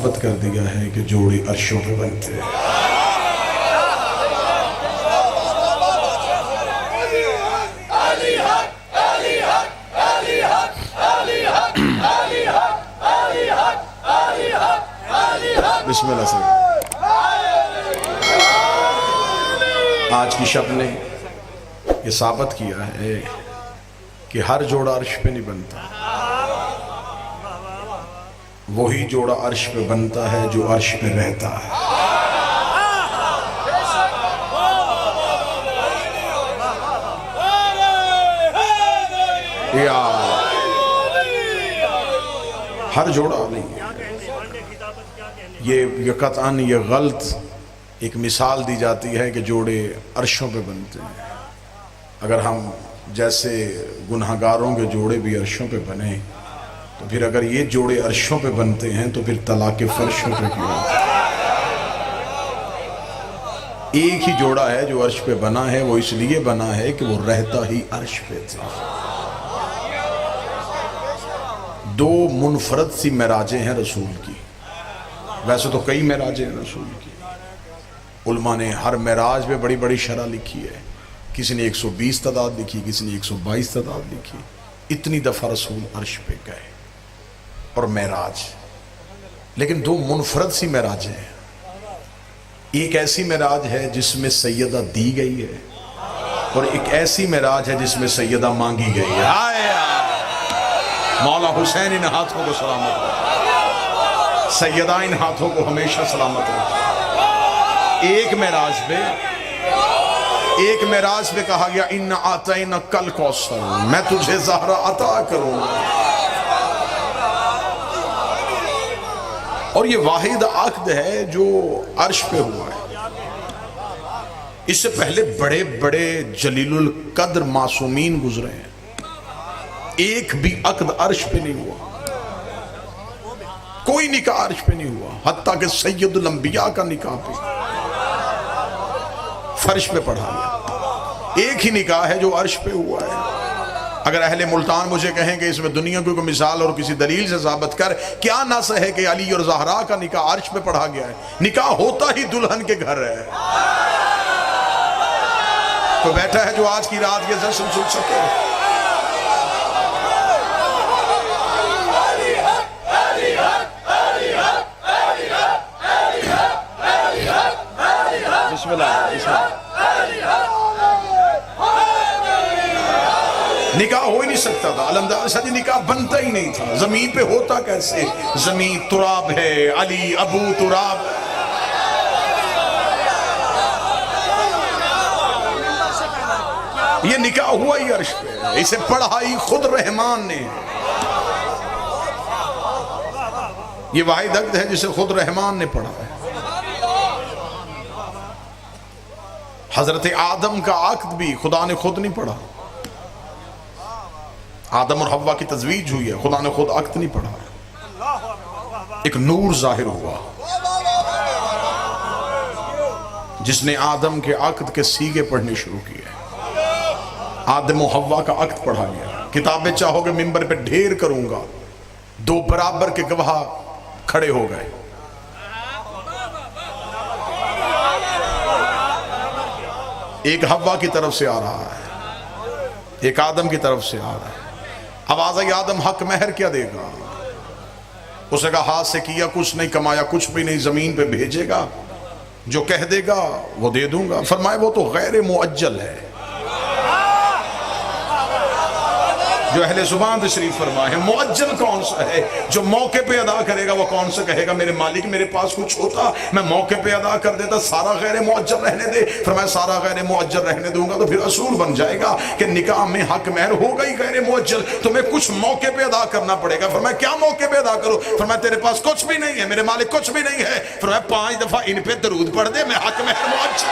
ثابت کر دیا ہے کہ جوڑے عرشوں پہ بنتے ہیں۔ بسم اللہ سے آج کی شب نے یہ ثابت کیا ہے کہ ہر جوڑا عرش پہ نہیں بنتا، وہی جوڑا عرش پہ بنتا ہے جو عرش پہ رہتا ہے۔ یا ہر جوڑا نہیں، یہ قطعاً یہ غلط ایک مثال دی جاتی ہے کہ جوڑے عرشوں پہ بنتے ہیں۔ اگر ہم جیسے گناہگاروں کے جوڑے بھی عرشوں پہ بنے تو پھر اگر یہ جوڑے عرشوں پہ بنتے ہیں تو پھر طلاق فرشوں پہ کیوں ہوتا ہے؟ ایک ہی جوڑا ہے جو عرش پہ بنا ہے، وہ اس لیے بنا ہے کہ وہ رہتا ہی عرش پہ تھا۔ دو منفرد سی معراجیں ہیں رسول کی، ویسے تو کئی معراجیں ہیں رسول کی، علماء نے ہر معراج پہ بڑی بڑی شرح لکھی ہے، کسی نے 120 تعداد لکھی، کسی نے 122 تعداد لکھی۔ اتنی دفعہ رسول عرش پہ گئے اور معراج، لیکن دو منفرد سی معراجیں ہیں۔ ایک ایسی معراج ہے جس میں سیدہ دی گئی ہے، اور ایک ایسی معراج ہے جس میں سیدہ مانگی گئی ہے۔ آئے مولا حسین ان ہاتھوں کو سلامت رکھے، سیدہ ان ہاتھوں کو ہمیشہ سلامت رکھے۔ ایک معراج پہ کہا گیا اِنَّ آتَيْنَا کل کوثر، میں تجھے زہرہ عطا کروں گا۔ اور یہ واحد عقد ہے جو عرش پہ ہوا ہے۔ اس سے پہلے بڑے بڑے جلیل القدر معصومین گزرے ہیں، ایک بھی عقد عرش پہ نہیں ہوا، کوئی نکاح عرش پہ نہیں ہوا، حتیٰ کہ سید الانبیاء کا نکاح پہ فرش پہ پڑھا گیا۔ ایک ہی نکاح ہے جو عرش پہ ہوا ہے۔ اگر اہل ملتان مجھے کہیں کہ اس میں دنیا کو کوئی مثال اور کسی دلیل سے ثابت کر، کیا نہ ہے کہ علی اور زہرا کا نکاح عرش پہ پڑھا گیا ہے؟ نکاح ہوتا ہی دلہن کے گھر ہے۔ تو بیٹھا ہے جو آج کی رات یہ جشن سن سکے۔ بسم اللہ، بسم اللہ۔ نکاح ہو ہی نہیں سکتا تھا، علمدار سجی نکاح بنتا ہی نہیں تھا، زمین پہ ہوتا کیسے؟ زمین تراب ہے، علی ابو تراب۔ یہ نکاح ہوا ہی عرش پہ، اسے پڑھا ہی خود رحمان نے۔ یہ واحد عقد ہے جسے خود رحمان نے پڑھا ہے۔ حضرت آدم کا عقد بھی خدا نے خود نہیں پڑھا، آدم اور حوا کی تزویج ہوئی ہے، خدا نے خود عقد نہیں پڑھا۔ ایک نور ظاہر ہوا جس نے آدم کے عقد کے سیغے پڑھنے شروع کیے۔ آدم و حوا کا عقد پڑھا گیا۔ کتابیں چاہو گے ممبر پہ ڈھیر کروں گا، دو برابر کے گواہ کھڑے ہو گئے۔ ایک حوا کی طرف سے آ رہا ہے، ایک آدم کی طرف سے آ رہا ہے۔ آواز آئی آدم حق مہر کیا دے گا؟ اس نے کہا ہاتھ سے کیا کچھ نہیں، کمایا کچھ بھی نہیں، زمین پہ بھیجے گا، جو کہہ دے گا وہ دے دوں گا۔ فرمائے وہ تو غیر معجل ہے۔ جو اہل زبان تشریف فرمائے ہیں، معجل کون سا ہے؟ جو موقع پہ ادا کرے گا وہ کون سا کہے گا میرے مالک میرے پاس کچھ ہوتا میں موقع پہ ادا کر دیتا، سارا غیر معجل رہنے دے۔ فرمایا سارا غیر معجل رہنے دوں گا تو پھر اصول بن جائے گا کہ نکاح میں حق مہر ہوگا ہی غیر معجل، تمہیں کچھ موقع پہ ادا کرنا پڑے گا۔ فرمایا کیا موقع پہ ادا کرو؟ فرمایا تیرے پاس کچھ بھی نہیں ہے، میرے مالک کچھ بھی نہیں ہے۔ فرمایا 5 دفعہ ان پہ درود پڑھ دے، میں حق مہر معجل۔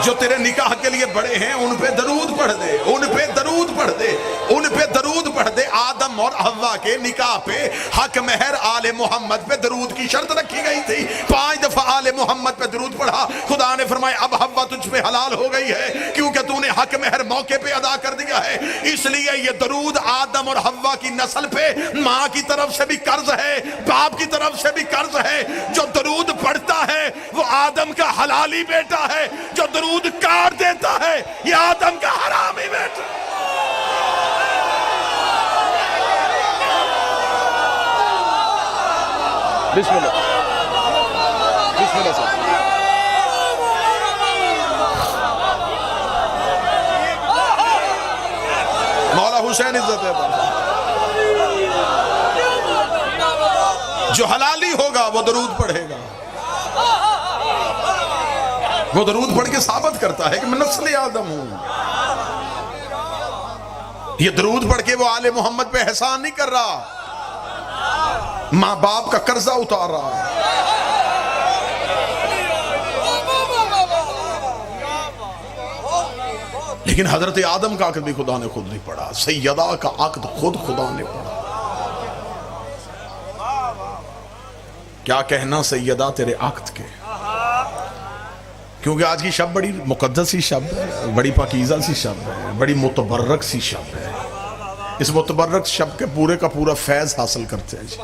جو تیرے نکاح کے لیے بڑے ہیں ان پہ درود پڑھ دے، ان پہ درود پڑھ دے، ان پہ درود پڑھ دے۔ آدم اور حوا کے نکاح پہ حق مہر آل محمد پہ درود کی شرط رکھی گئی تھی، 5 دفعہ آل محمد پہ درود پڑھا۔ خدا نے فرمایا اب حوا تجھ پہ حلال ہو گئی ہے کیونکہ تو نے حق مہر موقع پہ ادا کر دیا ہے، اس لیے یہ درود آدم اور حوا کی نسل پہ ماں کی طرف سے بھی قرض ہے، باپ کی طرف سے بھی قرض ہے۔ جو درود پڑھتا ہے وہ آدم کا حلالی بیٹا ہے، جو درود کاٹ دیتا ہے یہ آدم کا حرامی بیٹا ہے۔ بسم اللہ، بسم اللہ صاحب۔ مولا حسین عزت ہے، جو حلالی ہوگا وہ درود پڑھے گا، وہ درود پڑھ کے ثابت کرتا ہے کہ میں نسل آدم ہوں۔ یہ درود پڑھ کے وہ آل محمد پہ احسان نہیں کر رہا، ماں باپ کا قرضہ اتار رہا ہے۔ لیکن حضرت آدم کا عقد بھی خدا نے خود نہیں پڑھا، سیدہ کا عقد خود خدا نے پڑھا۔ کیا کہنا سیدہ تیرے عقد کے، کیونکہ آج کی شب بڑی مقدس سی شب ہے، بڑی پاکیزہ سی شب ہے، بڑی متبرک سی شب ہے۔ اس متبرک شب کے پورے کا پورا فیض حاصل کرتے ہیں جی۔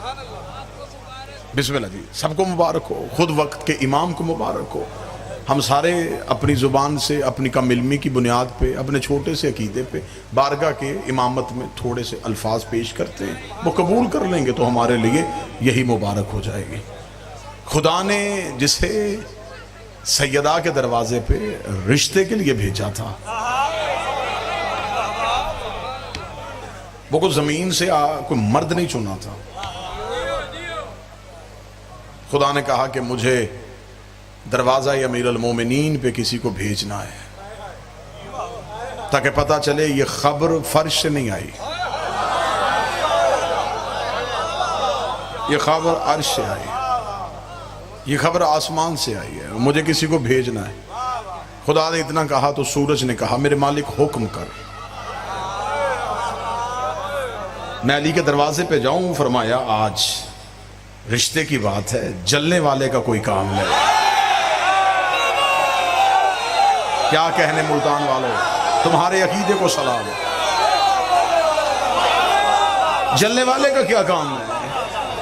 بسم اللہ جی، سب کو مبارک ہو، خود وقت کے امام کو مبارک ہو۔ ہم سارے اپنی زبان سے اپنی کم علمی کی بنیاد پہ اپنے چھوٹے سے عقیدے پہ بارگاہ کے امامت میں تھوڑے سے الفاظ پیش کرتے ہیں، وہ قبول کر لیں گے تو ہمارے لیے یہی مبارک ہو جائے گی۔ خدا نے جسے سیدہ کے دروازے پہ رشتے کے لیے بھیجا تھا، وہ کوئی زمین سے کوئی مرد نہیں چنا تھا۔ خدا نے کہا کہ مجھے دروازہ امیر المومنین پہ کسی کو بھیجنا ہے تاکہ پتہ چلے یہ خبر فرش سے نہیں آئی، یہ خبر عرش سے آئی، یہ خبر آسمان سے آئی ہے، مجھے کسی کو بھیجنا ہے۔ خدا نے اتنا کہا تو سورج نے کہا میرے مالک حکم کر، میں علی کے دروازے پہ جاؤں؟ فرمایا آج رشتے کی بات ہے، جلنے والے کا کوئی کام نہیں۔ کیا کہنے ملتان والوں، تمہارے عقیدے کو سلام ہے، جلنے والے کا کیا کام ہے؟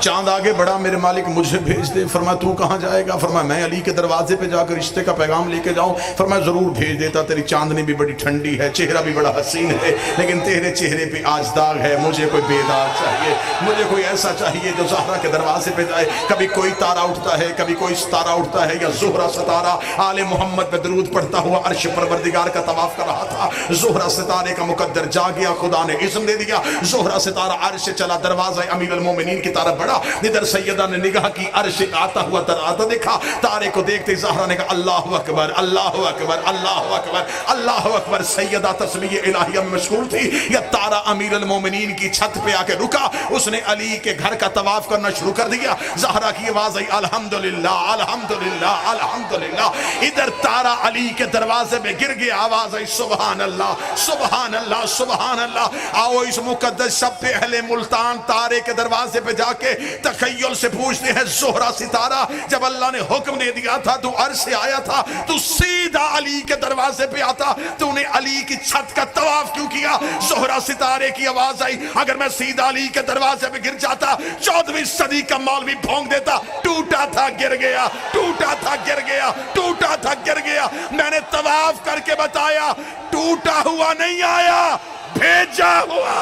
چاند آگے بڑھا، میرے مالک مجھے بھیج دے۔ فرمایا تو کہاں جائے گا؟ فرمایا میں علی کے دروازے پہ جا کر رشتے کا پیغام لے کے جاؤں۔ فرمایا ضرور بھیج دیتا، تیری چاندنی بھی بڑی ٹھنڈی ہے، چہرہ بھی بڑا حسین ہے، لیکن تیرے چہرے پہ آج داغ ہے، مجھے کوئی بے داغ چاہیے، مجھے کوئی ایسا چاہیے جو زہرا کے دروازے پہ جائے۔ کبھی کوئی تارا اٹھتا ہے، کبھی کوئی ستارہ اٹھتا ہے، یا زہرا ستارہ آل محمد پہ درود پڑھتا ہوا عرش پروردگار کا طواف کر رہا تھا۔ زہرا ستارے کا مقدر جا گیا، خدا نے اذن دے دیا، زہرا ستارہ عرش سے چلا، دروازہ امیر المومنین کی طرف بڑھا۔ ادھر سیدہ نے نگاہ کی، عرش آتا ہوا تراتا دیکھا، تارے کو دیکھتے زہرا نے کہا اللہ اکبر اللہ اکبر اللہ اکبر اللہ اکبر۔ سیدہ تسبیح الہیہ میں مشغول تھی، یہ تارا امیر المومنین کی چھت پہ آ کے رکا، اس نے علی کے گھر کا طواف کرنا شروع کر دیا۔ زہرا کی آواز آئی الحمدللہ الحمدللہ الحمدللہ۔ ادھر تارا علی کے دروازے پہ گر گیا، آواز آئی سبحان اللہ سبحان اللہ سبحان اللہ۔ آؤ اس مقدس شب پہ اہل ملتان تارے کے دروازے پہ جا کے تخیل سے پوچھتے ہیں زہرا ستارہ جب اللہ نے حکم دے دیا تھا تو عرش سے آیا تھا، تو سیدھا علی کے دروازے پہ آتا، تو نے علی کی چھت کا طواف کیوں کیا؟ زہرا ستارے کی آواز آئی اگر میں سیدھا علی کے دروازے پہ گر جاتا 14ویں صدی کا مولوی بھونک دیتا، ٹوٹا تھا گر گیا ٹوٹا تھا گر گیا ٹوٹا تھا گر گیا۔ میں نے طواف کر کے بتایا ٹوٹا ہوا نہیں آیا، بھیجا ہوا،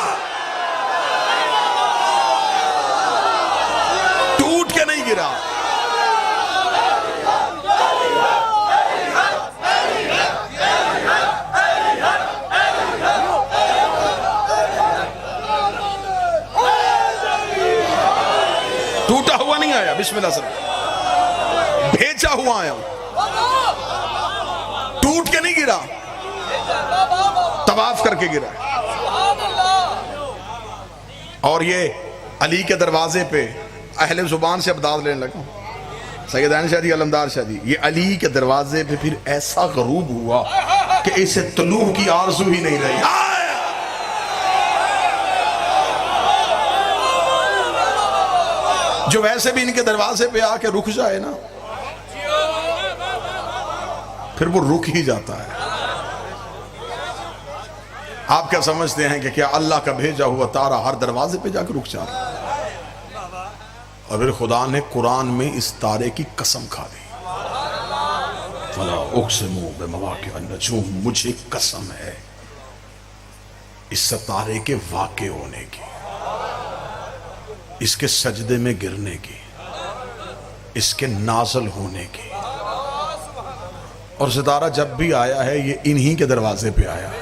ٹوٹ کے نہیں گرا۔ ٹوٹا ہوا نہیں آیا، بسم اللہ سر، بھیجا ہوا آیا، ٹوٹ کے نہیں گرا، طواف کر کے گرا۔ اور یہ علی کے دروازے پہ اہل زبان سے ابداد لینے لگا، سیدان شاہ جی علمدار شاہ جی، یہ علی کے دروازے پہ پھر ایسا غروب ہوا کہ اسے طلوع کی آرزو ہی نہیں رہی. جو ویسے بھی ان کے دروازے پہ آ کے رک جائے نا پھر وہ رک ہی جاتا ہے. آپ کیا سمجھتے ہیں کہ کیا اللہ کا بھیجا ہوا تارا ہر دروازے پہ جا کے رک جاتا ہے؟ اور پھر خدا نے قرآن میں اس تارے کی قسم کھا دی. فَلَا أُقْسِمُ بِمَوَاقِعِ النُّجُومِ، مجھے قسم ہے اس ستارے کے واقع ہونے کی، اس کے سجدے میں گرنے کی، اس کے نازل ہونے کی. اور ستارہ جب بھی آیا ہے یہ انہی کے دروازے پہ آیا ہے.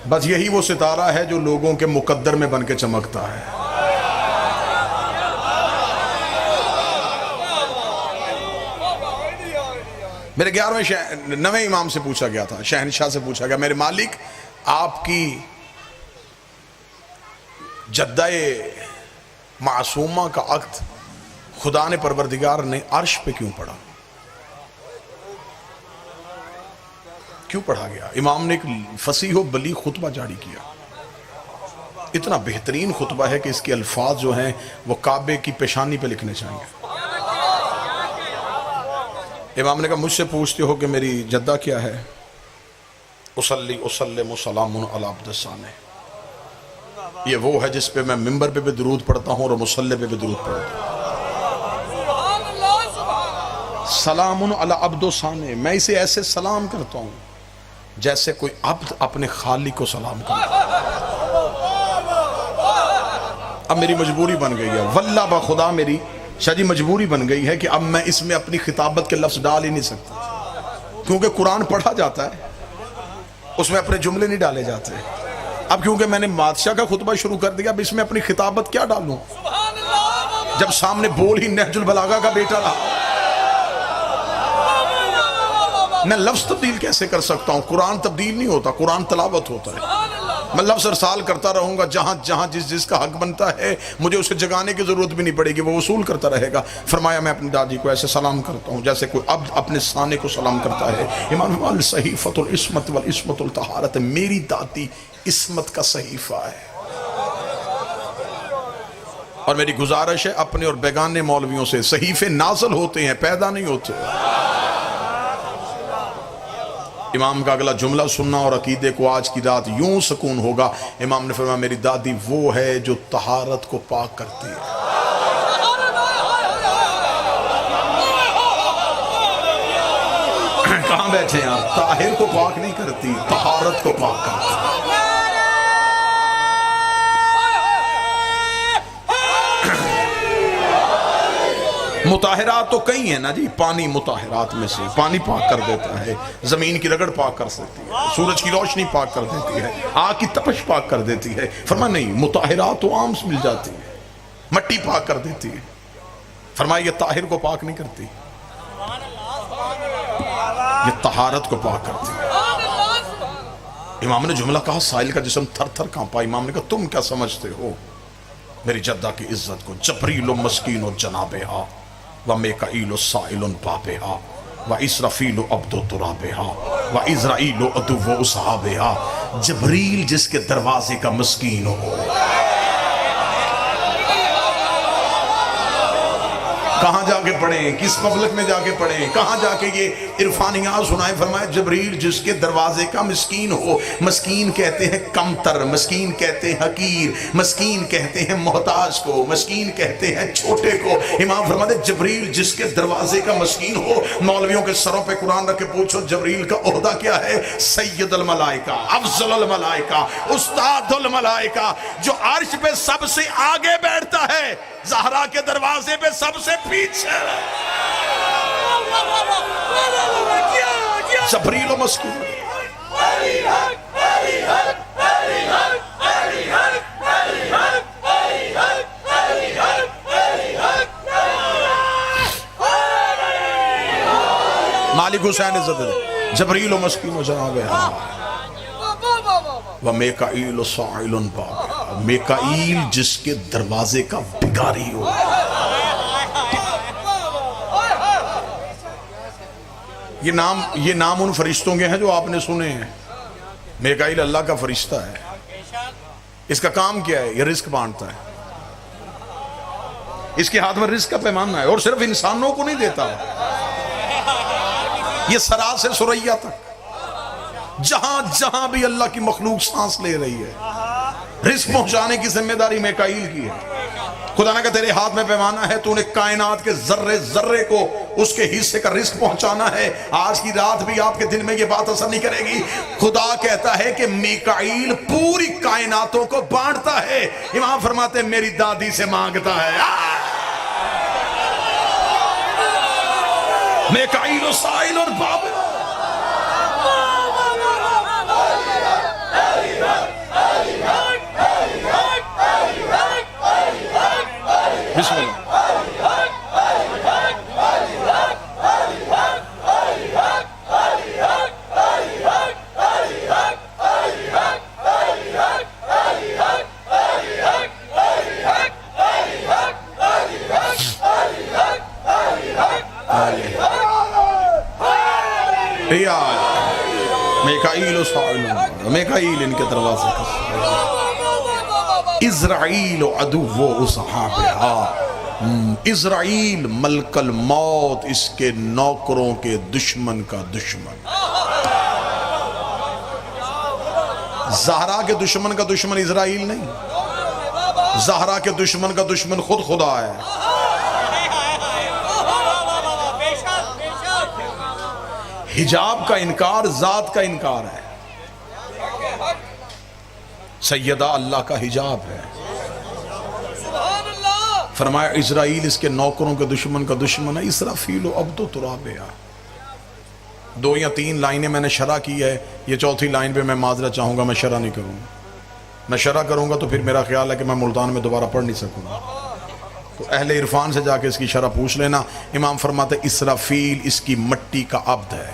بس یہی وہ ستارہ ہے جو لوگوں کے مقدر میں بن کے چمکتا ہے. میرے 11ویں امام سے پوچھا گیا تھا، شہنشاہ سے پوچھا گیا، میرے مالک آپ کی جدہ معصومہ کا عقد خدا نے پروردگار نے عرش پہ کیوں پڑھا؟ کیوں پڑھا گیا؟ امام نے ایک فصیح و بلیغ خطبہ جاری کیا. اتنا بہترین خطبہ ہے کہ اس کے الفاظ جو ہیں وہ کعبے کی پیشانی پہ لکھنے چاہیے. امام نے کہا مجھ سے پوچھتے ہو کہ میری جدہ کیا ہے؟ اصلی اسلم سلام علی عبد الثانی، یہ وہ ہے جس پہ میں ممبر پہ بھی درود پڑھتا ہوں اور مصلی پہ بھی درود پڑھتا ہوں. سلام علی عبد الثانی، میں اسے ایسے سلام کرتا ہوں جیسے کوئی عبد اپنے خالق کو سلام کرتا ہے. اب میری مجبوری بن گئی ہے، واللہ بخدا میری شاہ جی مجبوری بن گئی ہے کہ اب میں اس میں اپنی خطابت کے لفظ ڈال ہی نہیں سکتا، کیونکہ قرآن پڑھا جاتا ہے اس میں اپنے جملے نہیں ڈالے جاتے. اب کیونکہ میں نے بادشاہ کا خطبہ شروع کر دیا، اب اس میں اپنی خطابت کیا ڈالوں جب سامنے بول ہی نہج البلاغہ کا بیٹا رہا. میں لفظ تبدیل کیسے کر سکتا ہوں؟ قرآن تبدیل نہیں ہوتا، قرآن تلاوت ہوتا ہے. میں لفظ ارسال کرتا رہوں گا، جہاں جہاں جس کا حق بنتا ہے مجھے اسے جگانے کی ضرورت بھی نہیں پڑے گی، وہ وصول کرتا رہے گا. فرمایا میں اپنی دادی کو ایسے سلام کرتا ہوں جیسے کوئی عبد اپنے سانے کو سلام کرتا ہے. امام الصحیفۃ العصمۃ والعصمۃ الطہارۃ، میری دادی عصمت کا صحیفہ ہے. اور میری گزارش ہے اپنے اور بیگانے مولویوں سے، صحیفے نازل ہوتے ہیں پیدا نہیں ہوتے. امام کا اگلا جملہ سننا اور عقیدے کو آج کی رات یوں سکون ہوگا. امام نے فرمایا میری دادی وہ ہے جو طہارت کو پاک کرتی ہے. کہاں بیٹھے ہیں آپ؟ طاہر کو پاک نہیں کرتی، طہارت کو پاک کرتی. مطہرات تو کئی ہیں نا جی، پانی مطہرات میں سے، پانی پاک کر دیتا ہے، زمین کی رگڑ پاک کر سکتی ہے، سورج کی روشنی پاک کر دیتی ہے، آگ کی تپش پاک کر دیتی ہے. فرمایا نہیں، مطہرات تو عام سے مل جاتی ہے، مٹی پاک کر دیتی ہے. فرمایا یہ طاہر کو پاک نہیں کرتی، یہ طہارت کو پاک کرتی ہے. امام نے جملہ کہا، سائل کا جسم تھر تھر کانپا. امام نے کہا تم کیا سمجھتے ہو میری جدہ کی عزت کو؟ جبریل و مسکین و جنابہا ومیکائیل و سائل بابہا واسرافیل و عبد ترابہا واسرائیل و عدو و اصحابہا. جبریل جس کے دروازے کا مسکین ہو. کہاں جا کے پڑھیں؟ کس پبلک میں جا کے پڑھیں؟ کہاں جا کے یہ عرفانیات سنائیں؟ فرمایا جبریل جس کے دروازے کا مسکین ہو. مسکین کہتے ہیں کمتر، مسکین کہتے ہیں حقیر، مسکین کہتے ہیں محتاج کو، مسکین کہتے ہیں چھوٹے کو. امام فرماتے ہیں جبریل جس کے دروازے کا مسکین ہو. مولویوں کے سروں پہ قرآن رکھ کے پوچھو جبریل کا عہدہ کیا ہے؟ سید الملائکہ، افضل الملائکہ، استاد الملائکہ، جو عرش پہ سب سے آگے بیٹھتا ہے، زہرا کے دروازے پہ سب سے پیچھے. جبریل و مسکین. مالک حسین عزت جبریل و مسکین و جناب ومیکائیل و سائل بابہا، میکائیل جس کے دروازے کا بھکاری ہو. یہ نام ان فرشتوں کے ہیں جو آپ نے سنے ہیں. میکائیل اللہ کا فرشتہ ہے. اس کا کام کیا ہے؟ یہ رزق بانٹتا ہے. اس کے ہاتھ میں رزق کا پیمانہ ہے، اور صرف انسانوں کو نہیں دیتا، یہ سرا سے سریا تک جہاں جہاں بھی اللہ کی مخلوق سانس لے رہی ہے، رزق پہنچانے کی ذمہ داری میکائیل کی ہے. خدا نے کہا تیرے ہاتھ میں پیمانہ ہے، تو نے کائنات کے ذرے ذرے کو اس کے حصے کا رزق پہنچانا ہے. آج کی رات بھی آپ کے دل میں یہ بات اثر نہیں کرے گی. خدا کہتا ہے کہ میکائیل پوری کائناتوں کو بانٹتا ہے. امام فرماتے ہیں میری دادی سے مانگتا ہے. میکائیل و سائل اور بابل. بسم اللہ. میکائیل و سائل، میکائیل ان کے دروازے کا اسرائیل عدو اصحابہا. اسرائیل ملک الموت، اس کے نوکروں کے دشمن کا دشمن. زہرا کے دشمن کا دشمن اسرائیل نہیں، زہرا کے دشمن کا دشمن خود خدا ہے. حجاب کا انکار ذات کا انکار ہے. سیدہ اللہ کا حجاب ہے. فرمایا اسرائیل اس کے نوکروں کے دشمن کا دشمن ہے. اسرافیل و عبد و ترابیا. 2 یا 3 لائنیں میں نے شرح کی ہے، یہ چوتھی لائن پہ میں معذرت چاہوں گا، میں شرح نہیں کروں گا. میں شرح کروں گا تو پھر میرا خیال ہے کہ میں ملتان میں دوبارہ پڑھ نہیں سکوں گا. تو اہل عرفان سے جا کے اس کی شرح پوچھ لینا. امام فرماتے اسرافیل اس کی مٹی کا عبد ہے.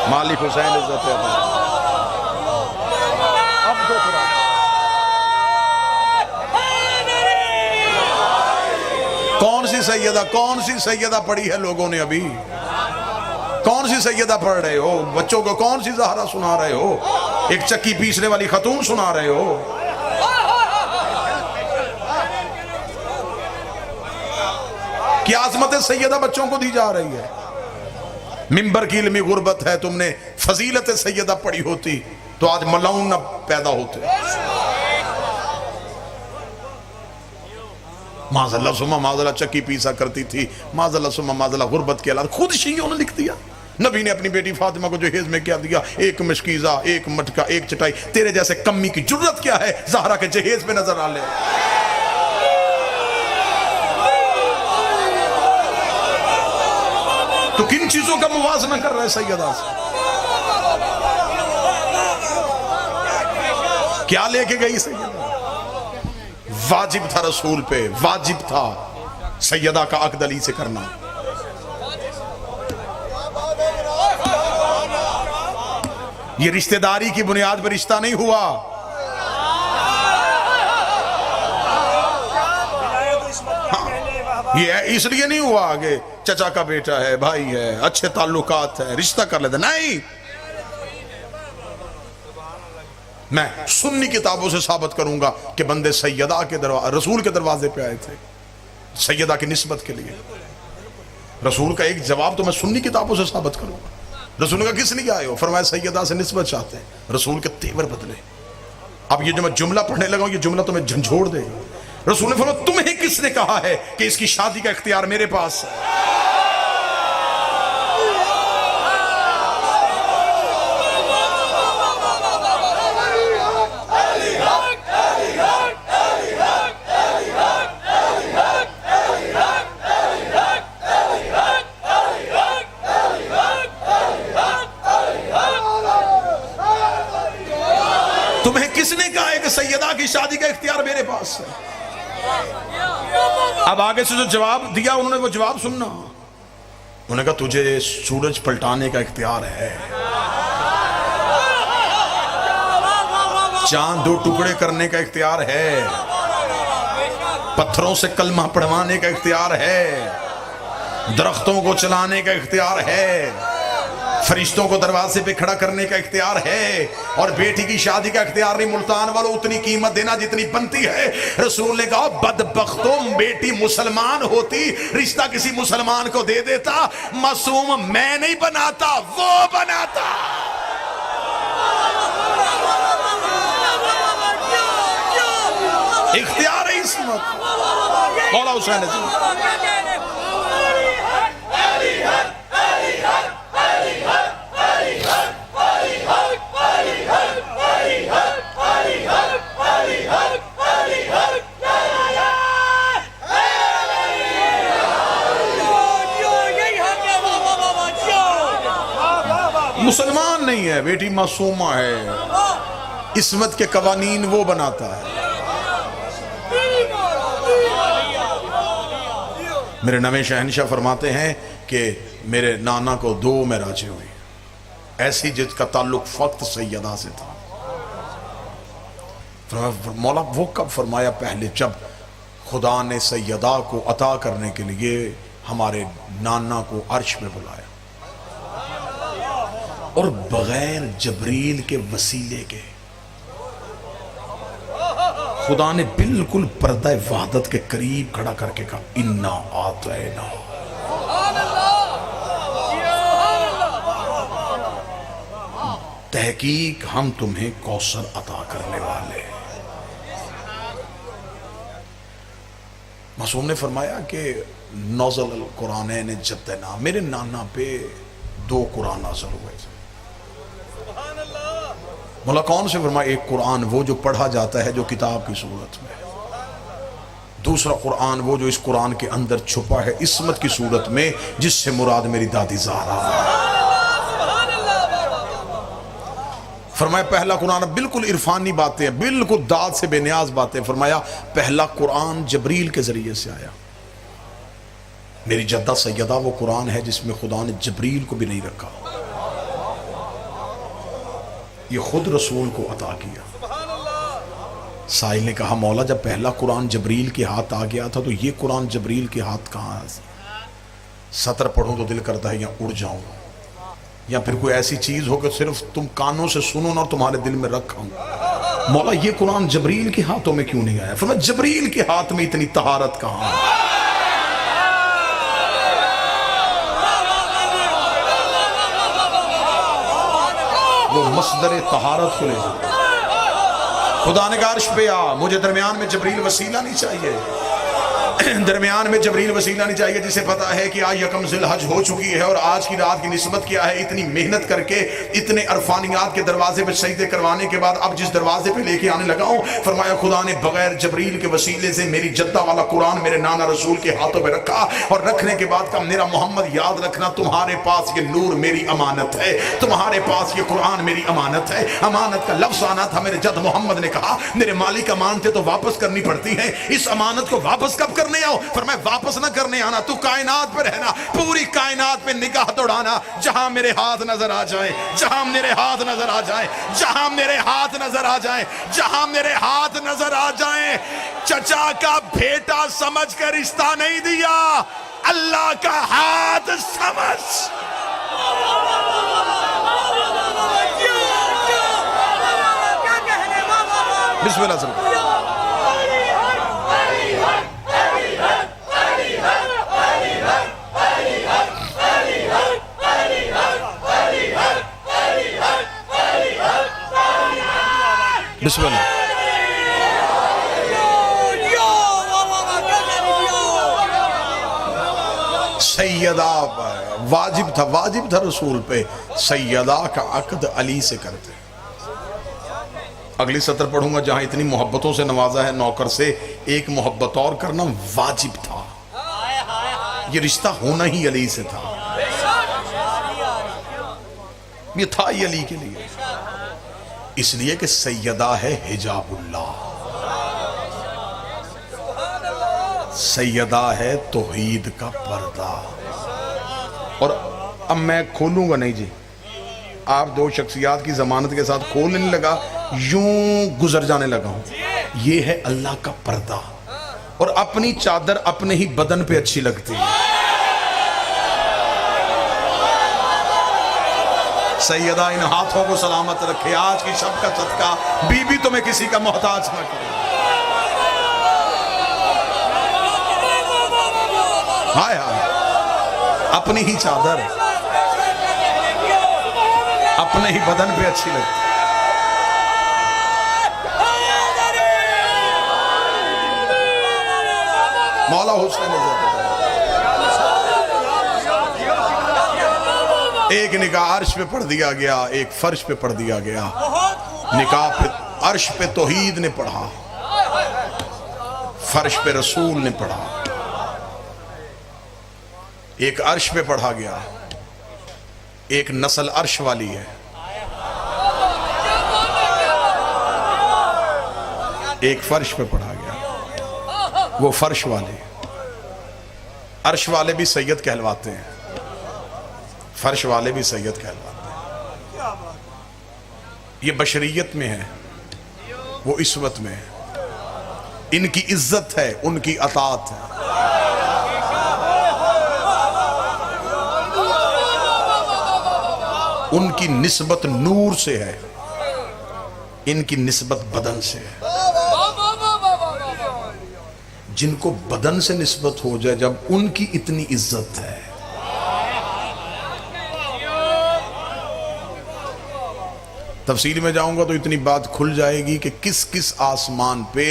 مالک حسین عزت ہے. کون سی سیدہ پڑھی ہے لوگوں نے ابھی؟ کون سی سیدہ پڑھ رہے ہو؟ بچوں کو کون سی زہرا سنا رہے ہو؟ ایک چکی پیسنے والی خاتون سنا رہے ہو؟ کیا عظمت سیدہ بچوں کو دی جا رہی ہے؟ ممبر کی علمی غربت ہے. تم نے فضیلت سیدہ پڑھی ہوتی تو آج ملعون نہ پیدا ہوتے. معاذ اللہ سما معاذ اللہ چکی پیسا کرتی تھی، معاذ اللہ سما معاذ اللہ غربت کے علاوہ. خود شیعوں نے لکھ دیا. نبی نے اپنی بیٹی فاطمہ کو جہیز میں کیا دیا؟ ایک مشکیزہ، ایک مٹکا، ایک چٹائی. تیرے جیسے کمی کی جرت کیا ہے زہرا کے جہیز پہ نظر آ لے. تو کن چیزوں کا موازنہ کر رہا ہے سیدہ سے؟ کیا لے کے گئی سیدہ؟ واجب تھا رسول پہ، واجب تھا سیدہ کا عقد علی سے کرنا. یہ رشتہ داری کی بنیاد پر رشتہ نہیں ہوا. یہ اس لیے نہیں ہوا کہ چچا کا بیٹا ہے، بھائی ہے، اچھے تعلقات ہیں، رشتہ کر لیتے. نہیں، میں سنی کتابوں سے ثابت کروں گا کہ بندے سیدہ کے رسول کے دروازے پہ آئے تھے سیدہ کی نسبت کے لیے. رسول کا ایک جواب تو میں سنی کتابوں سے ثابت کروں گا. رسول کا کس لیے آئے ہو؟ فرمایا سیدہ سے نسبت چاہتے ہیں. رسول کے تیور بدلے. اب یہ جو میں جملہ پڑھنے لگا ہوں یہ جملہ تمہیں جھنجھوڑ دے گا. رسول نے فرمایا تمہیں کس نے کہا ہے کہ اس کی شادی کا اختیار میرے پاس ہے؟ تمہیں کس نے کہا ہے کہ سیدہ کی شادی کا اختیار میرے پاس ہے؟ اب آگے سے جو جواب دیا انہوں نے وہ جواب سننا. انہوں نے کہا تجھے سورج پلٹانے کا اختیار ہے، چاند 2 ٹکڑے کرنے کا اختیار ہے، پتھروں سے کلمہ پڑھوانے کا اختیار ہے، درختوں کو چلانے کا اختیار ہے، فرشتوں کو دروازے پہ کھڑا کرنے کا اختیار ہے، اور بیٹی کی شادی کا اختیار نہیں۔ ملتان والوں اتنی قیمت دینا جتنی بنتی ہے۔ رسول نے کہا بدبختوں، بیٹی مسلمان ہوتی رشتہ کسی مسلمان کو دے دیتا، معصوم میں نہیں بناتا، وہ بناتا۔ اختیار ہے عصمت۔ مولا حسین جی مسلمان نہیں ہے، بیٹی معصومہ ہے، عصمت کے قوانین وہ بناتا ہے۔ میرے نویں شہنشاہ فرماتے ہیں کہ میرے نانا کو 2 معراجیں ہوئی، ایسی جس کا تعلق فقط سیدہ سے تھا۔ مولا وہ کب فرمایا؟ پہلے جب خدا نے سیدہ کو عطا کرنے کے لیے ہمارے نانا کو عرش میں بلایا، اور بغیر جبریل کے وسیلے کے خدا نے بالکل پردہ وحدت کے قریب کھڑا کر کے کہا انا آتینا۔ تحقیق ہم تمہیں کوثر عطا کرنے والے۔ معصوم نے فرمایا کہ نزل القرآنین جدنا، میرے نانا پہ 2 قرآن نازل ہوئے تھے۔ مولا کون سے فرمایا؟ ایک قرآن وہ جو پڑھا جاتا ہے جو کتاب کی صورت میں، دوسرا قرآن وہ جو اس قرآن کے اندر چھپا ہے عصمت کی صورت میں، جس سے مراد میری دادی زہرا ہے۔ فرمایا پہلا قرآن بالکل عرفانی باتیں، بالکل داد سے بے نیاز باتیں۔ فرمایا پہلا قرآن جبریل کے ذریعے سے آیا۔ میری جدہ سیدہ وہ قرآن ہے جس میں خدا نے جبریل کو بھی نہیں رکھا، یہ خود رسول کو عطا کیا۔ سائل نے کہا مولا جب پہلا قرآن جبریل کے ہاتھ آ گیا تھا تو یہ قرآن جبریل کے ہاتھ کہاں ہے؟ سطر پڑھوں تو دل کرتا ہے یا اڑ جاؤں، یا پھر کوئی ایسی چیز ہو کہ صرف تم کانوں سے سنو اور تمہارے دل میں رکھوں۔ مولا یہ قرآن جبریل کے ہاتھوں میں کیوں نہیں آیا؟ فرمایا جبریل کے ہاتھ میں اتنی طہارت کہاں ہے؟ وہ مصدر طہارت کو لے جائے۔ خدا نے کہا عرش پہ آ، مجھے درمیان میں جبریل وسیلہ نہیں چاہیے، درمیان میں جبریل وسیلہ نہیں چاہیے، جسے پتا ہے کہ آج یکم ذی الحج ہو چکی ہے اور آج کی رات کی نسبت کیا ہے۔ اتنی محنت کر کے اتنے عرفانیات کے دروازے پہ سجدے کروانے کے بعد اب جس دروازے پہ لے کے آنے لگا ہوں، فرمایا خدا نے بغیر جبریل کے وسیلے سے میری جدہ والا قرآن میرے نانا رسول کے ہاتھوں پہ رکھا، اور رکھنے کے بعد کہا میرا محمد یاد رکھنا تمہارے پاس یہ نور میری امانت ہے، تمہارے پاس یہ قرآن میری امانت ہے۔ امانت کا لفظ آنا تھا، میرے جد محمد نے کہا میرے مالک امانتیں تو واپس کرنی پڑتی ہیں، اس امانت کو واپس کب کرنے آؤ؟ فرمایا واپس نہ کرنے آنا، تو کائنات پہ رہنا، پوری کائنات پہ نگاہ دوڑانا، جہاں میرے ہاتھ نظر آ جائیں، جہاں میرے ہاتھ نظر آ جائیں، جہاں میرے ہاتھ نظر آ جائیں، جہاں میرے ہاتھ نظر آ جائیں۔ چچا کا بیٹا سمجھ کر رشتہ نہیں دیا، اللہ کا ہاتھ سمجھ۔ بسم اللہ صلی اللہ۔ بسم اللہ۔ سیدہ واجب تھا رسول پہ، سیدہ کا عقد علی سے کرتے۔ اگلی سطر پڑھوں گا جہاں اتنی محبتوں سے نوازا ہے نوکر سے، ایک محبت اور کرنا واجب تھا، یہ رشتہ ہونا ہی علی سے تھا، یہ تھا ہی علی کے لیے، اس لیے کہ سیدہ ہے حجاب اللہ، سیدہ ہے توحید کا پردہ۔ اور اب میں کھولوں گا نہیں جی، آپ 2 شخصیات کی ضمانت کے ساتھ کھولنے لگا، یوں گزر جانے لگا ہوں، یہ ہے اللہ کا پردہ، اور اپنی چادر اپنے ہی بدن پہ اچھی لگتی ہے. سیدہ ان ہاتھوں کو سلامت رکھے. آج کی شب کا صدقہ بی بی تمہیں کسی کا محتاج نہ کرے. ہائے ہائے. اپنی ہی چادر اپنے ہی بدن پہ اچھی لگتی. مولا حسن نظر. ایک نکاح عرش پہ پڑھ دیا گیا, ایک فرش پہ پڑھ دیا گیا. نکاح پہ عرش پہ توحید نے پڑھا, فرش پہ رسول نے پڑھا. ایک عرش پہ پڑھا گیا, ایک نسل عرش والی ہے, ایک فرش پہ پڑھا گیا. وہ فرش والے, عرش والے بھی سید کہلواتے ہیں, فرش والے بھی سید کہلواتے ہیں. یہ بشریت میں ہے, وہ عصمت میں ہے. ان کی عزت ہے, ان کی اطاعت ہے. ان کی نسبت نور سے ہے, ان کی نسبت بدن سے ہے. جن کو بدن سے نسبت ہو جائے, جب ان کی اتنی عزت ہے. تفصیل میں جاؤں گا تو اتنی بات کھل جائے گی کہ کس کس آسمان پہ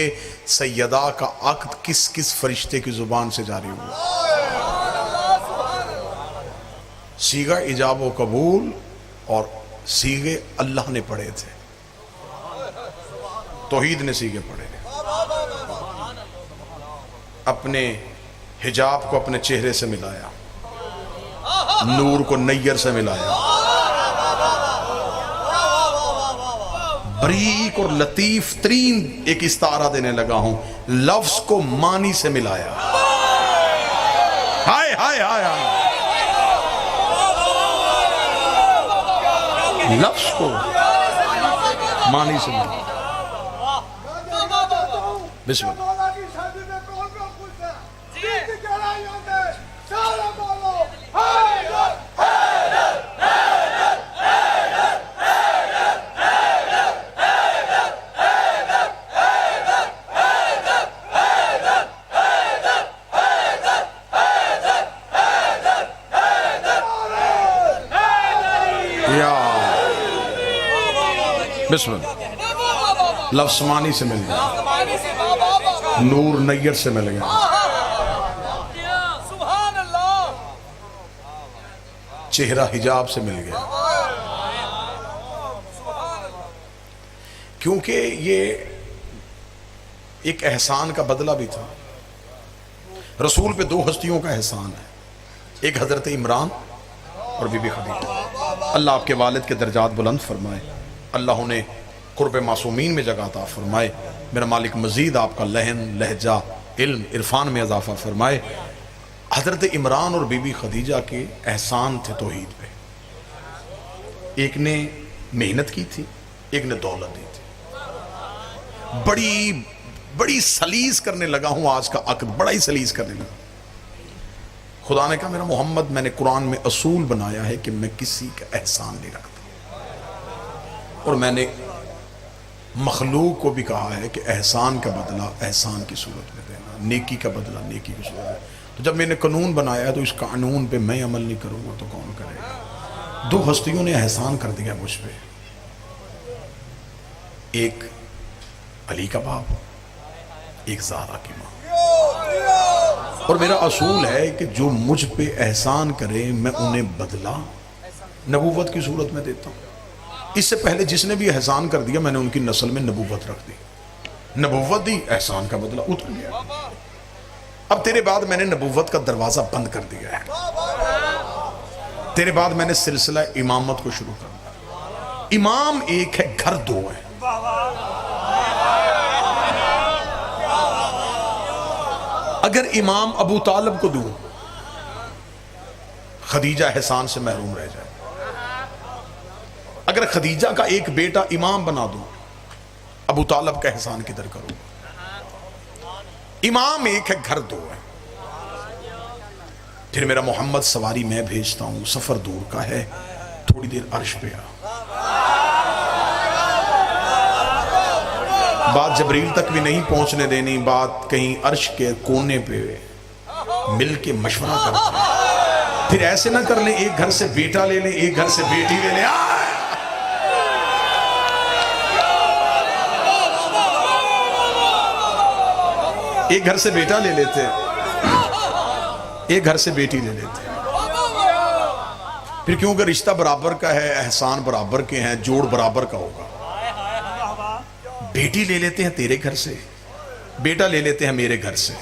سیدہ کا عقد کس کس فرشتے کی زبان سے جاری ہوا. صیغہ ایجاب و قبول اور صیغے اللہ نے پڑھے تھے, توحید نے صیغے پڑھے. اپنے حجاب کو اپنے چہرے سے ملایا, نور کو نیر سے ملایا, بریک اور لطیف ترین ایک استعارہ دینے لگا ہوں, لفظ کو معنی سے ملایا. ہائے ہائے ہائے ہائے. لفظ کو معنی سے ملایا. بسم اللہ. بسم اللہ. لفظ معنی سے مل گیا, نور نیر سے مل گیا, چہرہ حجاب سے مل گیا. کیونکہ یہ ایک احسان کا بدلہ بھی تھا. رسول پہ دو ہستیوں کا احسان ہے, ایک حضرت عمران اور بی بی خدیجہ. اللہ آپ کے والد کے درجات بلند فرمائے, اللہ انہیں قرب معصومین میں جگہ عطا فرمائے. میرا مالک مزید آپ کا لہن, لہجہ, علم, عرفان میں اضافہ فرمائے. حضرت عمران اور بی بی خدیجہ کے احسان تھے توحید پہ. ایک نے محنت کی تھی, ایک نے دولت دی تھی. بڑی سلیس کرنے لگا ہوں آج کا عقد, بڑا ہی سلیس کرنے لگا. خدا نے کہا میرا محمد, میں نے قرآن میں اصول بنایا ہے کہ میں کسی کا احسان نہیں رکھتا, اور میں نے مخلوق کو بھی کہا ہے کہ احسان کا بدلہ احسان کی صورت میں دینا, نیکی کا بدلہ نیکی کی صورت میں. تو جب میں نے قانون بنایا ہے تو اس قانون پہ میں عمل نہیں کروں گا تو کون کرے گا. دو ہستیوں نے احسان کر دیا مجھ پہ, ایک علی کا باپ, ایک زہرا کی ماں. اور میرا اصول ہے کہ جو مجھ پہ احسان کرے میں انہیں بدلہ نبوت کی صورت میں دیتا ہوں. اس سے پہلے جس نے بھی احسان کر دیا میں نے ان کی نسل میں نبوت رکھ دی, نبوت دی, احسان کا بدلہ اتر گیا. اب تیرے بعد میں نے نبوت کا دروازہ بند کر دیا ہے, تیرے بعد میں نے سلسلہ امامت کو شروع کر دیا. امام ایک ہے, گھر دو ہیں. اگر امام ابو طالب کو دوں, خدیجہ احسان سے محروم رہ جائے. اگر خدیجہ کا ایک بیٹا امام بنا دوں, ابو طالب کا احسان کدھر کروں. امام ایک ہے، گھر دو ہے۔ پھر میرا محمد سواری میں بھیجتا ہوں، سفر دور کا ہے، تھوڑی دیر عرش پہ آ۔ بات جبریل تک بھی نہیں پہنچنے دینی، بات کہیں عرش کے کونے پہ مل کے مشورہ کرتے ہیں۔ پھر ایسے نہ کر لیں ایک گھر سے بیٹا لے لیں، ایک گھر سے بیٹی لے لیں۔ ایک گھر سے بیٹا لے لیتے، ایک گھر سے بیٹی لے لیتے۔ پھر کیونکہ رشتہ برابر کا ہے، احسان برابر کے ہیں، جوڑ برابر کا ہوگا، بیٹی لے لیتے ہیں تیرے گھر سے، بیٹا لے لیتے ہیں میرے گھر سے۔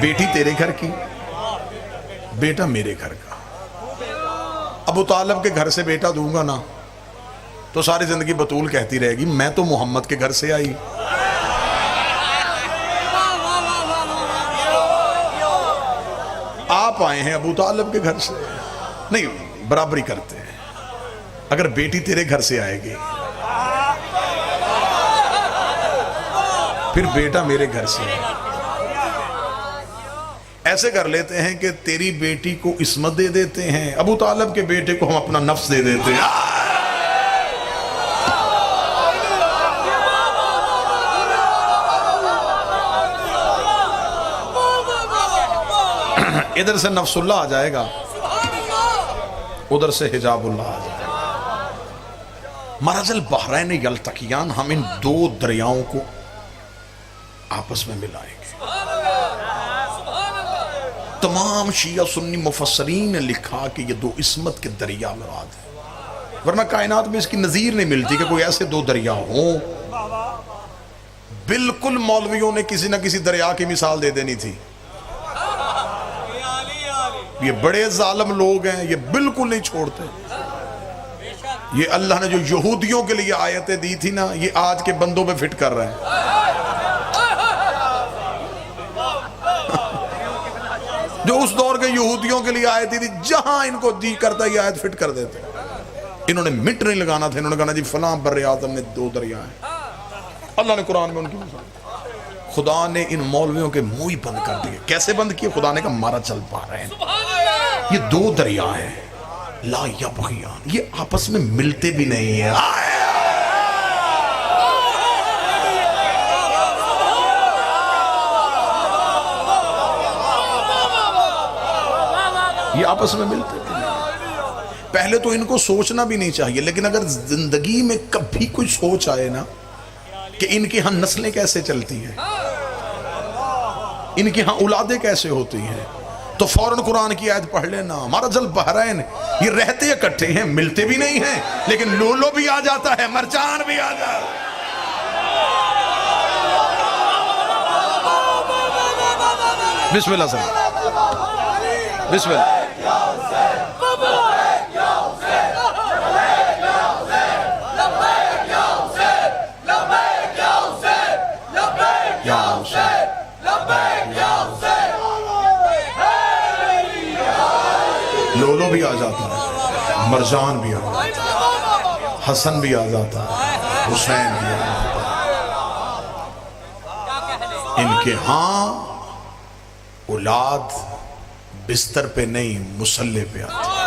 بیٹی تیرے گھر کی، بیٹا میرے گھر کا۔ ابو طالب کے گھر سے بیٹا دوں گا نا تو ساری زندگی بطول کہتی رہے گی میں تو محمد کے گھر سے آئی۔ آپ آئے ہیں ابو طالب کے گھر سے، نہیں برابری کرتے ہیں۔ اگر بیٹی تیرے گھر سے آئے گی پھر بیٹا میرے گھر سے آئے گا۔ ایسے کر لیتے ہیں کہ تیری بیٹی کو عصمت دے دیتے ہیں، ابو طالب کے بیٹے کو ہم اپنا نفس دے دیتے ہیں۔ ادھر سے نفس اللہ آ جائے گا، ادھر سے حجاب اللہ آ جائے گا۔ مرج البحرین یلتقیان، ہم ان دو دریاؤں کو آپس میں ملائیں گے۔ تمام شیعہ سنی مفسرین نے لکھا کہ یہ دو عصمت کے دریا مراد ہیں، ورنہ کائنات میں اس کی نظیر نہیں ملتی کہ کوئی ایسے دو دریا ہوں۔ بالکل مولویوں نے کسی نہ کسی دریا کی مثال دے دینی تھی۔ یہ بڑے ظالم لوگ ہیں، یہ بالکل نہیں چھوڑتے۔ یہ اللہ نے جو یہودیوں کے لیے آیتیں دی تھی نا، یہ آج کے بندوں پہ فٹ کر رہے ہیں۔ جو اس دور کے یہودیوں کے لیے آیتیں تھی، جہاں ان کو جی کرتا یہ آیت فٹ کر دیتے۔ انہوں نے مٹ نہیں لگانا تھا، انہوں نے کہا جی فلاں بر اعظم میں دو دریا ہیں۔ اللہ نے قرآن میں ان کی مثال، خدا نے ان مولویوں کے منہ ہی بند کر دیے۔ کیسے بند کیے؟ خدا نے کہا مارا چل پا رہے ہیں، یہ دو دریا ہیں، لا یبغیان، یہ آپس میں ملتے بھی نہیں ہیں۔ یہ آپس میں ملتے بھی نہیں۔ پہلے تو ان کو سوچنا بھی نہیں چاہیے، لیکن اگر زندگی میں کبھی کوئی سوچ آئے نا کہ ان کی ہاں نسلیں کیسے چلتی ہیں، ان کی ہاں اولادیں کیسے ہوتی ہیں، تو فوراً قرآن کی آیت پڑھ لینا، مرج البحرین، یہ رہتے اکٹھے ہیں، ملتے بھی نہیں ہیں، لیکن لولو بھی آ جاتا ہے، مرجان بھی آ جاتا ہے۔ بسم اللہ صلی اللہ، بسم اللہ۔ لولو بھی آ جاتا ہے، مرجان بھی آ جاتا ہے، حسن بھی آ جاتا ہے، حسین بھی آ جاتا ہے۔ ان کے ہاں اولاد بستر پہ نہیں مصلے پہ آتی ہے۔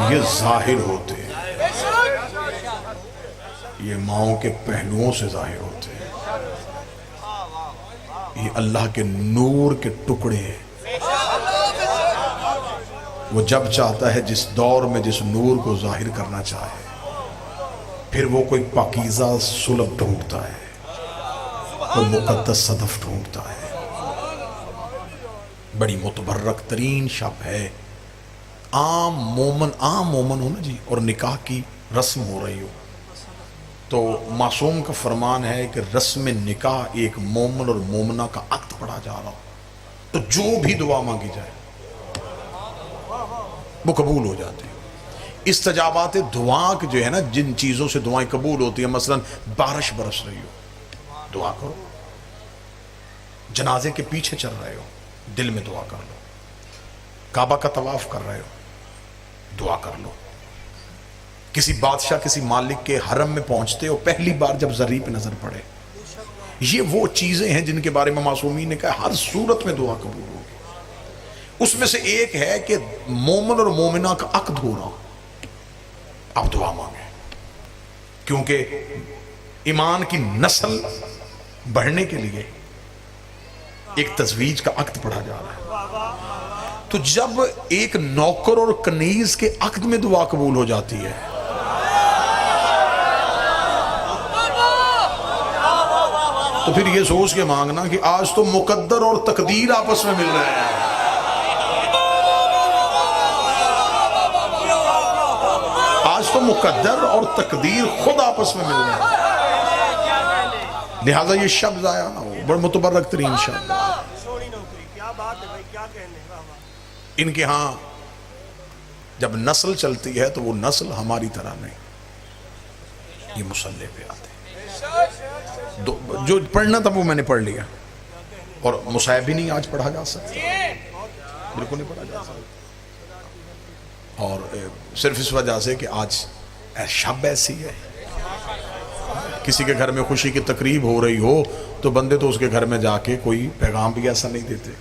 یہ ظاہر ہوتے ہیں، یہ ماؤں کے پہلوؤں سے ظاہر ہوتے ہیں، یہ اللہ کے نور کے ٹکڑے ہیں۔ وہ جب چاہتا ہے جس دور میں جس نور کو ظاہر کرنا چاہے، پھر وہ کوئی پاکیزہ سلب ڈھونڈتا ہے، کوئی مقدس صدف ڈھونڈتا ہے۔ بڑی متبرک ترین شب ہے، عام مومن ہو نا جی، اور نکاح کی رسم ہو رہی ہو تو معصوم کا فرمان ہے کہ رسم نکاح ایک مومن اور مومنہ کا عقد پڑھا جا رہا ہو تو جو بھی دعا مانگی جائے وہ قبول ہو جاتی ہے۔ استجابات دعا جو ہے نا، جن چیزوں سے دعائیں قبول ہوتی ہیں، مثلا بارش برس رہی ہو دعا کرو، جنازے کے پیچھے چل رہے ہو دل میں دعا کر لو، کعبہ کا طواف کر رہے ہو، دعا کر لو. کسی بادشاہ کسی مالک کے حرم میں پہنچتے ہو، پہلی بار جب زری پہ نظر پڑے، یہ وہ چیزیں ہیں جن کے بارے میں معصومین نے کہا ہر صورت میں دعا قبول ہوگی. اس میں سے ایک ہے کہ مومن اور مومنہ کا عقد ہو رہا، آپ دعا مانگیں، کیونکہ ایمان کی نسل بڑھنے کے لیے ایک تزویج کا عقد پڑھا جا رہا ہے. تو جب ایک نوکر اور کنیز کے عقد میں دعا قبول ہو جاتی ہے، تو پھر یہ سوچ کے مانگنا کہ آج تو مقدر اور تقدیر آپس میں مل رہے ہیں. آج تو مقدر اور تقدیر خود آپس میں مل رہے ہیں. لہذا یہ شب ضائع نہ ہو، بڑا متبرک ترین شب. ان کے ہاں جب نسل چلتی ہے تو وہ نسل ہماری طرح نہیں، یہ مسلح پہ آتے ہیں. جو پڑھنا تھا وہ میں نے پڑھ لیا، اور مصائب بھی نہیں آج پڑھا جا سکتا، بالکل نہیں پڑھا جا سکتا. اور صرف اس وجہ سے کہ آج شب ایسی ہے. کسی کے گھر میں خوشی کی تقریب ہو رہی ہو تو بندے تو اس کے گھر میں جا کے کوئی پیغام بھی ایسا نہیں دیتے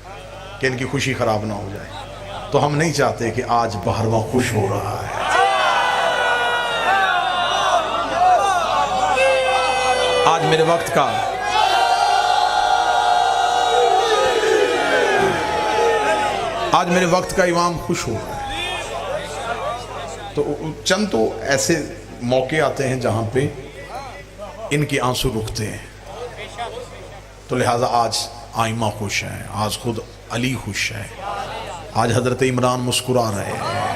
کہ ان کی خوشی خراب نہ ہو جائے. تو ہم نہیں چاہتے کہ آج بہرواں خوش ہو رہا ہے. آج میرے وقت کا امام خوش ہو رہا ہے. تو چند تو ایسے موقع آتے ہیں جہاں پہ ان کے آنسو رکتے ہیں. تو لہٰذا آج آئمہ خوش ہیں، آج خود علی خوش ہے، آج حضرت عمران مسکرا رہے ہیں.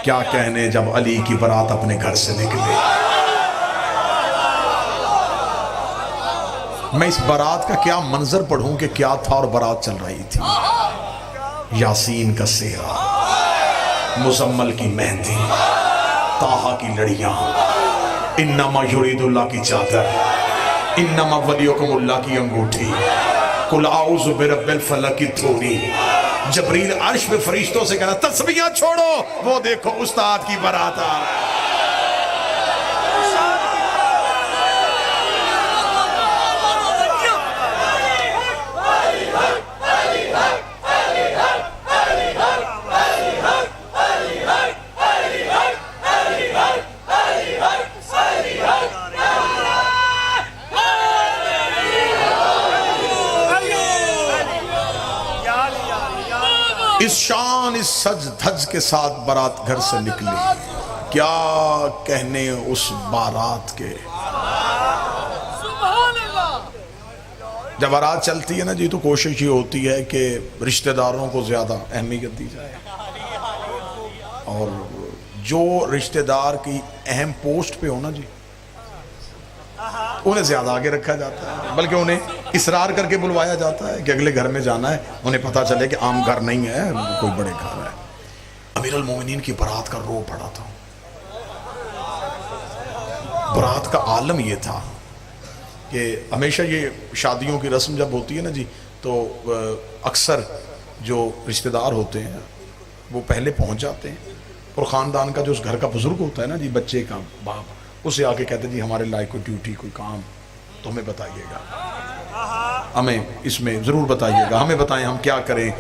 کیا کہنے جب علی کی برات اپنے گھر سے نکلے. میں اس برات کا کیا منظر پڑھوں کہ کیا تھا. اور برات چل رہی تھی، یاسین کا سہرا، مزمل کی مہندی، طٰہٰ کی لڑیاں، انما یرید اللہ کی چادر، انما ولیکم اللہ کی انگوٹھی، قل اعوذ برب الفلق کی تھوڑی. جبریل عرش پہ فرشتوں سے کہنا تسبیحاں چھوڑو، وہ دیکھو استاد کی برات آ رہا ہے. اس شان اس سج دھج کے ساتھ بارات گھر سے نکلی. کیا کہنے اس بارات کے. جب بارات چلتی ہے نا جی تو کوشش یہ ہوتی ہے کہ رشتہ داروں کو زیادہ اہمیت دی جائے، اور جو رشتہ دار کی اہم پوسٹ پہ ہونا جی انہیں زیادہ آگے رکھا جاتا ہے، بلکہ انہیں اصرار کر کے بلوایا جاتا ہے کہ اگلے گھر میں جانا ہے. انہیں پتا چلے کہ عام گھر نہیں ہے، کوئی بڑے گھر ہے. امیر المومنین کی برات کا رو پڑا تھا. برات کا عالم یہ تھا کہ ہمیشہ یہ شادیوں کی رسم جب ہوتی ہے نا جی تو اکثر جو رشتہ دار ہوتے ہیں وہ پہلے پہنچ جاتے ہیں، اور خاندان کا جو اس گھر کا بزرگ ہوتا ہے نا جی، بچے کا باپ، اسے آ کے کہتے ہیں جی ہمارے لائق کوئی ڈیوٹی کوئی کام تو ہمیں بتائیے گا، ہمیں اس میں ضرور بتائیے گا، ہمیں بتائیں ہم کیا کریں.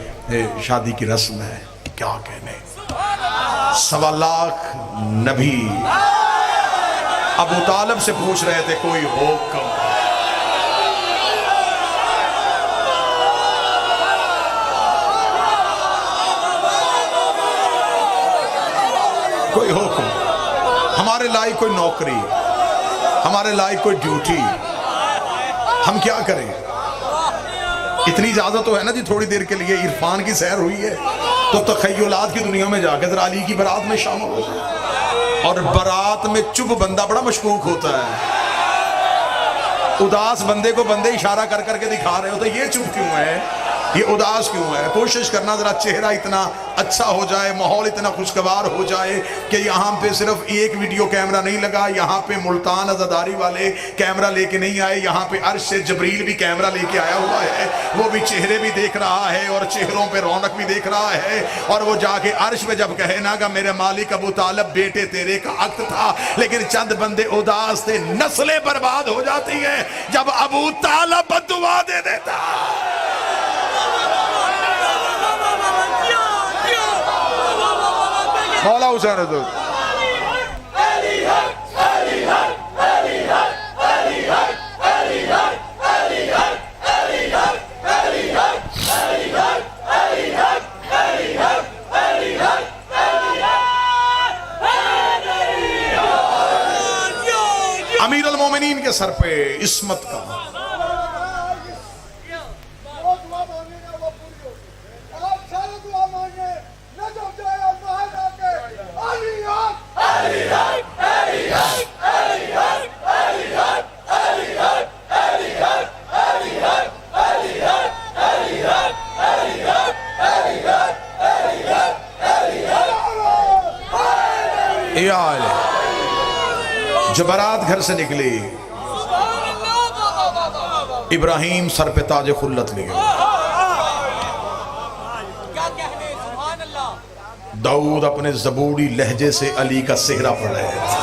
شادی کی رسم ہے. کیا کہنے 1.25 لاکھ نبی ابو طالب سے پوچھ رہے تھے کوئی حکم. کوئی حکم، ہمارے لائق کوئی نوکری، ہمارے لائق کوئی ڈیوٹی، ہم کیا کریں. اتنی اجازت تو ہے نا جی تھوڑی دیر کے لیے عرفان کی سیر ہوئی ہے تو تخیلات کی دنیا میں جا کے ذرا علی کی برات میں شامل ہو جائے. اور برات میں چپ بندہ بڑا مشکوک ہوتا ہے. اداس بندے کو بندے اشارہ کر کر کے دکھا رہے ہوتے یہ چپ کیوں ہے. یہ اداس کیوں ہے؟ کوشش کرنا ذرا چہرہ اتنا اچھا ہو جائے، ماحول اتنا خوشگوار ہو جائے کہ یہاں پہ صرف ایک ویڈیو کیمرہ نہیں لگا، یہاں پہ ملتان عزاداری والے کیمرہ لے کے نہیں آئے، یہاں پہ عرش سے جبریل بھی کیمرہ لے کے آیا ہوا ہے، وہ بھی چہرے بھی دیکھ رہا ہے اور چہروں پہ رونق بھی دیکھ رہا ہے، اور وہ جا کے عرش پہ جب کہے نا کہ میرے مالک ابو طالب بیٹے تیرے کا عقد تھا لیکن چند بندے اداس تھے، نسلیں برباد ہو جاتی ہیں جب ابو طالب بددعا دے دیتا۔ مولا حسین حضور امیر المومنین کے سر پہ عصمت کا جو برات گھر سے نکلی، ابراہیم سر پہ تاج خلت لے گئے، داؤد اپنے زبوری لہجے سے علی کا سہرا پڑھ رہے تھے،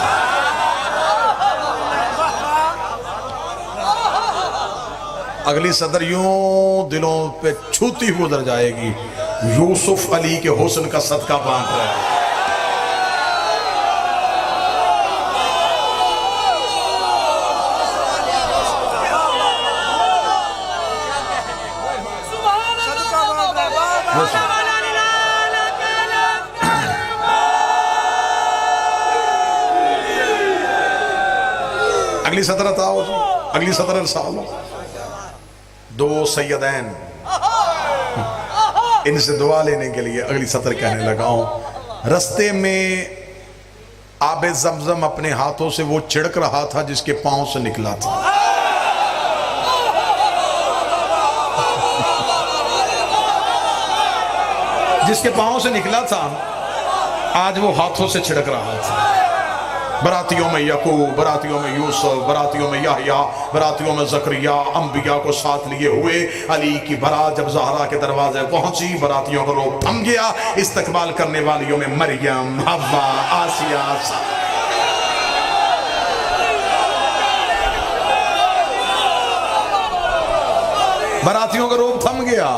اگلی صدر یوں دلوں پہ چھوتی ہوئی گزر جائے گی، یوسف علی کے حسن کا صدقہ بانٹ رہے ہیں۔ اگلی صدر اتاؤ جی، اگلی صدر ارسال، دو سیدین، ان سے دعا لینے کے لیے اگلی صدر کہنے لگا ہوں، رستے میں آب زمزم اپنے ہاتھوں سے وہ چھڑک رہا تھا جس کے پاؤں سے نکلا تھا، جس کے پاؤں سے نکلا تھا آج وہ ہاتھوں سے چھڑک رہا تھا۔ براتیوں میں یعقوب، براتیوں میں یوسف، براتیوں میں یحییٰ، براتیوں میں زکریا، انبیاء کو ساتھ لیے ہوئے علی کی برات جب زہرا کے دروازے پہنچی، براتیوں کو روک تھم گیا، استقبال کرنے والیوں میں مریم، حوا، آسیہ، براتیوں کا روک تھم گیا،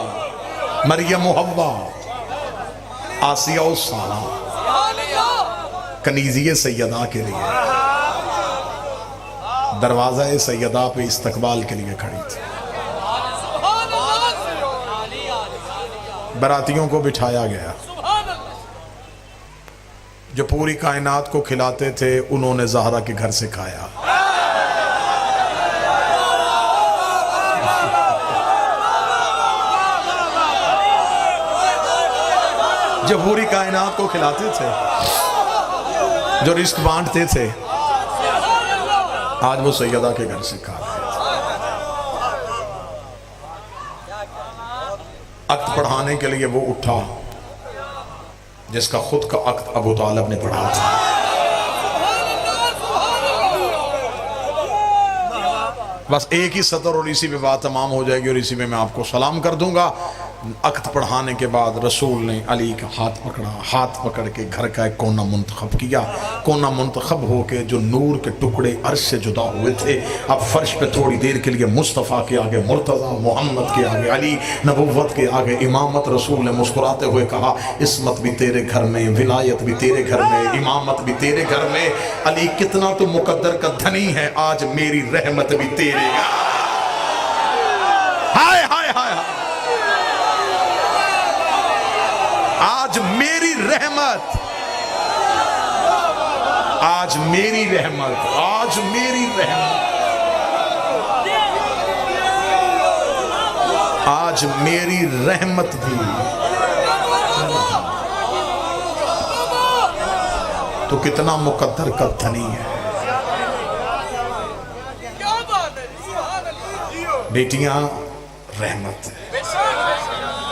مریم و حوا، آسیہ و سارہ، کنیزی سیدہ کے لیے دروازہ سیدہ پہ استقبال کے لیے کھڑی تھی، براتیوں کو بٹھایا گیا، جو پوری کائنات کو کھلاتے تھے انہوں نے زہرا کے گھر سے کھایا، جو پوری کائنات کو کھلاتے تھے، جو رزق بانٹتے تھے، آج وہ سیدہ کے گھر سے کھا رہے تھے۔ عقد پڑھانے کے لیے وہ اٹھا جس کا خود کا عقد ابو طالب نے پڑھا تھا، بس ایک ہی سطر اور اسی پہ بات تمام ہو جائے گی اور اسی میں میں آپ کو سلام کر دوں گا۔ عقد پڑھانے کے بعد رسول نے علی کا ہاتھ پکڑا، ہاتھ پکڑ کے گھر کا ایک کونا منتخب کیا، کونا منتخب ہو کے جو نور کے ٹکڑے عرش سے جدا ہوئے تھے اب فرش پہ تھوڑی دیر کے لیے مصطفیٰ کے آگے مرتضیٰ، محمد کے آگے علی، نبوت کے آگے امامت۔ رسول نے مسکراتے ہوئے کہا عصمت بھی تیرے گھر میں، ولایت بھی تیرے گھر میں، امامت بھی تیرے گھر میں، علی کتنا تو مقدر کا دھنی ہے، آج میری رحمت بھی تیرے گا۔ ہائے ہائے ہائے ہائے، آج میری رحمت، آج میری رحمت، آج میری رحمت، آج میری رحمت بھی تو کتنا مقدر کا دھنی ہے۔ بیٹیاں رحمت ہے،